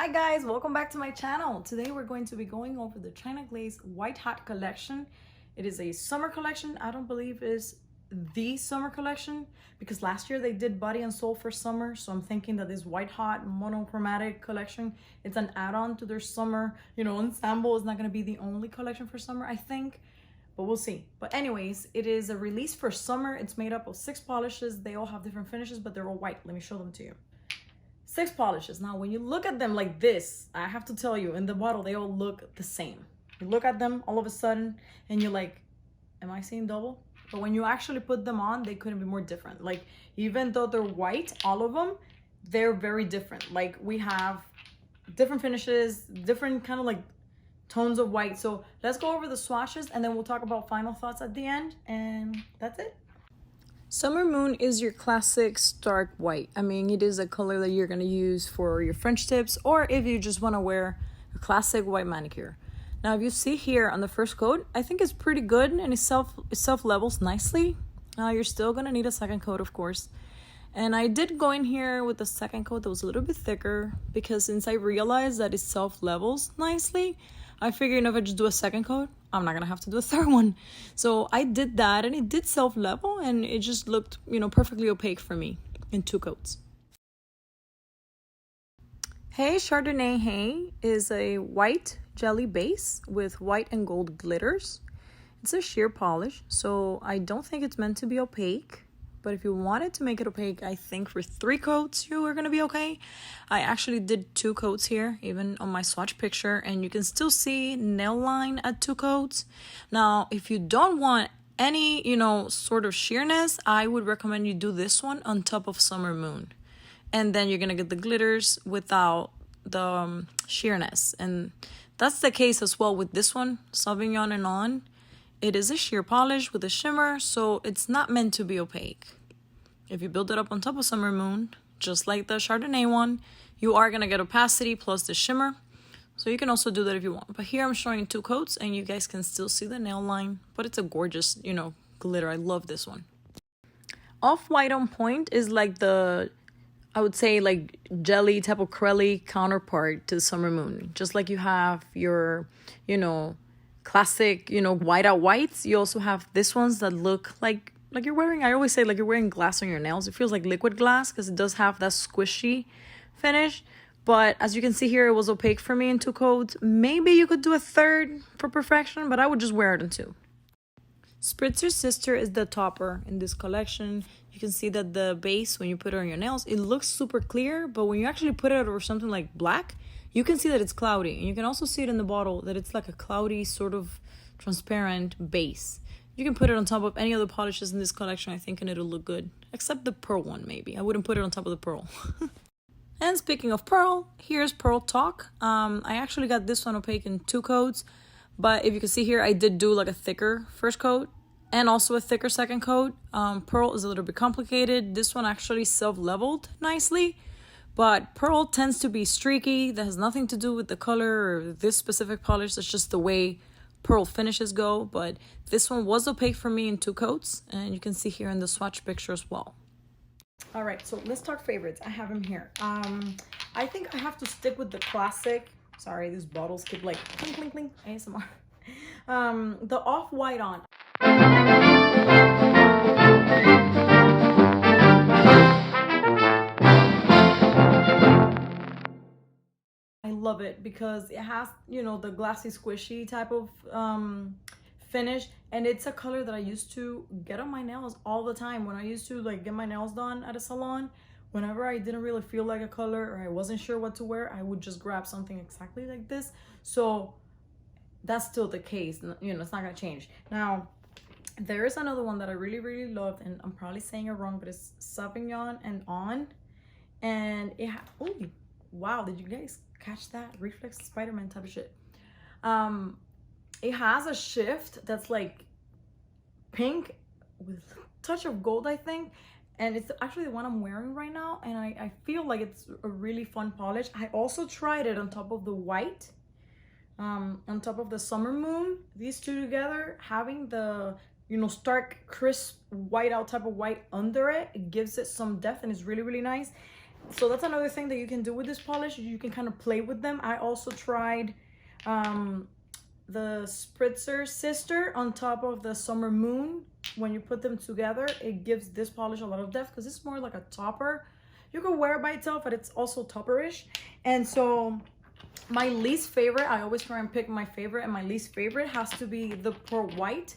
Hi guys, welcome back to my channel. Today we're going to be going over the China Glaze White Hot collection. It is a summer collection. I don't believe is the summer collection because last year they did body and soul for summer, so I'm thinking that this White Hot monochromatic collection, it's an add-on to their summer, ensemble. Is not going to be the only collection for summer, I think, but we'll see. But anyways, it is a release for summer. It's made up of 6 polishes. They all have different finishes, but they're all white. Let me show them to you. 6 polishes. Now, when you look at them like this, I have to tell you, in the bottle, they all look the same. You look at them all of a sudden and you're like, am I seeing double? But when you actually put them on, they couldn't be more different. Like, even though they're white, all of them, they're very different. Like, we have different finishes, different kind of like tones of white. So let's go over the swatches and then we'll talk about final thoughts at the end. And that's it. Summer Moon is your classic stark white. I mean, it is a color that you're going to use for your French tips or if you just want to wear a classic white manicure. Now, if you see here on the first coat, I think it's pretty good and it self levels nicely. You're still going to need a second coat, of course. And I did go in here with the second coat that was a little bit thicker because since I realized that it self levels nicely, I figured if I just do a second coat, I'm not gonna have to do a third one. So I did that and it did self-level and it just looked, perfectly opaque for me in 2 coats. Hey Chardonnay Hey is a white jelly base with white and gold glitters. It's a sheer polish, so I don't think it's meant to be opaque. But if you wanted to make it opaque, I think for 3 coats, you are going to be okay. I actually did 2 coats here, even on my swatch picture, and you can still see nail line at 2 coats. Now, if you don't want any, sort of sheerness, I would recommend you do this one on top of Summer Moon. And then you're going to get the glitters without the sheerness. And that's the case as well with this one, Sauvignon and On. It is a sheer polish with a shimmer, so it's not meant to be opaque. If you build it up on top of Summer Moon, just like the Chardonnay one, you are going to get opacity plus the shimmer. So you can also do that if you want. But here I'm showing 2 coats, and you guys can still see the nail line. But it's a gorgeous, glitter. I love this one. Off-White on Point is like the, I would say, like jelly type of crelly counterpart to Summer Moon. Just like you have your, classic, white out whites. You also have this ones that look like you're wearing, I always say like you're wearing glass on your nails. It feels like liquid glass because it does have that squishy finish. But as you can see here, it was opaque for me in 2 coats. Maybe you could do a third for perfection, but I would just wear it in 2. Spritzer Sister is the topper in this collection. You can see that the base, when you put it on your nails, it looks super clear. But when you actually put it over something like black, you can see that it's cloudy. And you can also see it in the bottle that it's like a cloudy sort of transparent base. You can put it on top of any other polishes in this collection, I think, and it'll look good. Except the pearl one, maybe. I wouldn't put it on top of the pearl. And speaking of pearl, here's Pearl Talk. I actually got this one opaque in 2 coats. But if you can see here, I did do like a thicker first coat and also a thicker second coat. Pearl is a little bit complicated. This one actually self-leveled nicely. But pearl tends to be streaky. That has nothing to do with the color or this specific polish. It's just the way pearl finishes go. But this one was opaque for me in 2 coats. And you can see here in the swatch picture as well. All right, so let's talk favorites. I have them here. I think I have to stick with the classic. Sorry, these bottles keep like clink, clink, clink. ASMR. The Off-White On. I love it because it has, the glassy squishy type of finish, and it's a color that I used to get on my nails all the time when I used to like get my nails done at a salon. Whenever I didn't really feel like a color or I wasn't sure what to wear, I would just grab something exactly like this. So that's still the case, it's not gonna change. Now there is another one that I really loved, and I'm probably saying it wrong, but it's Sauvignon and On, and it oh wow, did you guys catch that? Reflex Spider-Man type of shit. It has a shift that's like pink with a touch of gold, I think. And it's actually the one I'm wearing right now. And I feel like it's a really fun polish. I also tried it on top of the white, on top of the Summer Moon. These 2 together, having the, stark, crisp, white out type of white under it, it gives it some depth and it's really nice. So that's another thing that you can do with this polish. You can kind of play with them. I also tried the Spritzer Sister on top of the Summer Moon. When you put them together, it gives this polish a lot of depth because it's more like a topper. You can wear it by itself, but it's also topperish. And so my least favorite, I always try and pick my favorite, and my least favorite has to be the Pearl White.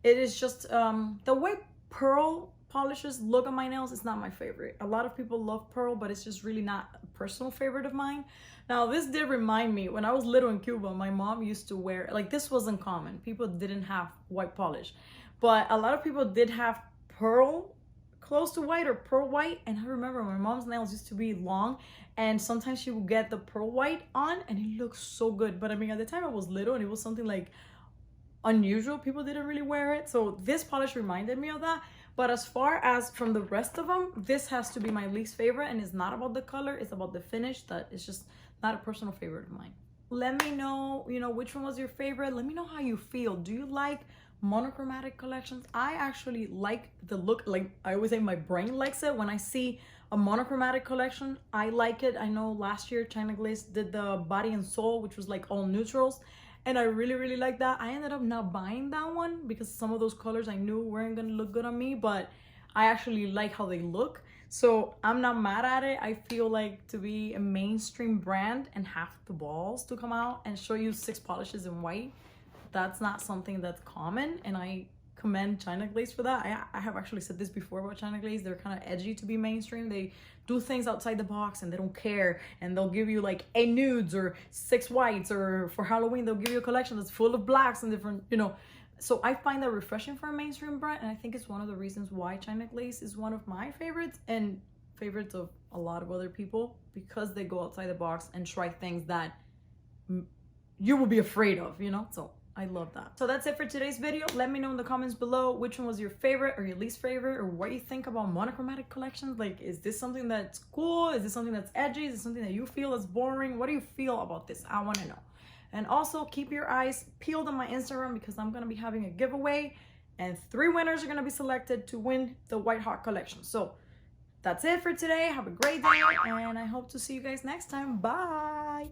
It is just the way pearl polishes look on my nails is not my favorite. A lot of people love pearl, but it's just really not a personal favorite of mine. Now, this did remind me, when I was little in Cuba, my mom used to wear, like, this wasn't common. People didn't have white polish, but a lot of people did have pearl close to white or pearl white. And I remember my mom's nails used to be long, and sometimes she would get the pearl white on and it looked so good. But I mean, at the time I was little and it was something like unusual. People didn't really wear it. So this polish reminded me of that. But as far as from the rest of them, this has to be my least favorite, and it's not about the color, it's about the finish. That is just not a personal favorite of mine. Let me know, which one was your favorite. Let me know how you feel. Do you like monochromatic collections? I actually like the look. Like I always say, my brain likes it. When I see a monochromatic collection, I like it. I know last year China Glaze did the Body and Soul, which was like all neutrals, and I really like that. I ended up not buying that one because some of those colors I knew weren't gonna look good on me, but I actually like how they look. So I'm not mad at it. I feel like to be a mainstream brand and have the balls to come out and show you 6 polishes in white, that's not something that's common, and I commend China Glaze for that. I have actually said this before about China Glaze. They're kind of edgy to be mainstream. They do things outside the box and they don't care, and they'll give you like 8 nudes or 6 whites, or for Halloween they'll give you a collection that's full of blacks and different, So I find that refreshing for a mainstream brand, and I think it's one of the reasons why China Glaze is one of my favorites and favorites of a lot of other people, because they go outside the box and try things that you will be afraid of, So I love that. So that's it for today's video. Let me know in the comments below which one was your favorite or your least favorite, or what you think about monochromatic collections. Like, is this something that's cool? Is this something that's edgy? Is it something that you feel is boring? What do you feel about this? I want to know. And also keep your eyes peeled on my Instagram, because I'm going to be having a giveaway, and 3 winners are going to be selected to win the White Hot collection. So that's it for today. Have a great day, and I hope to see you guys next time. Bye.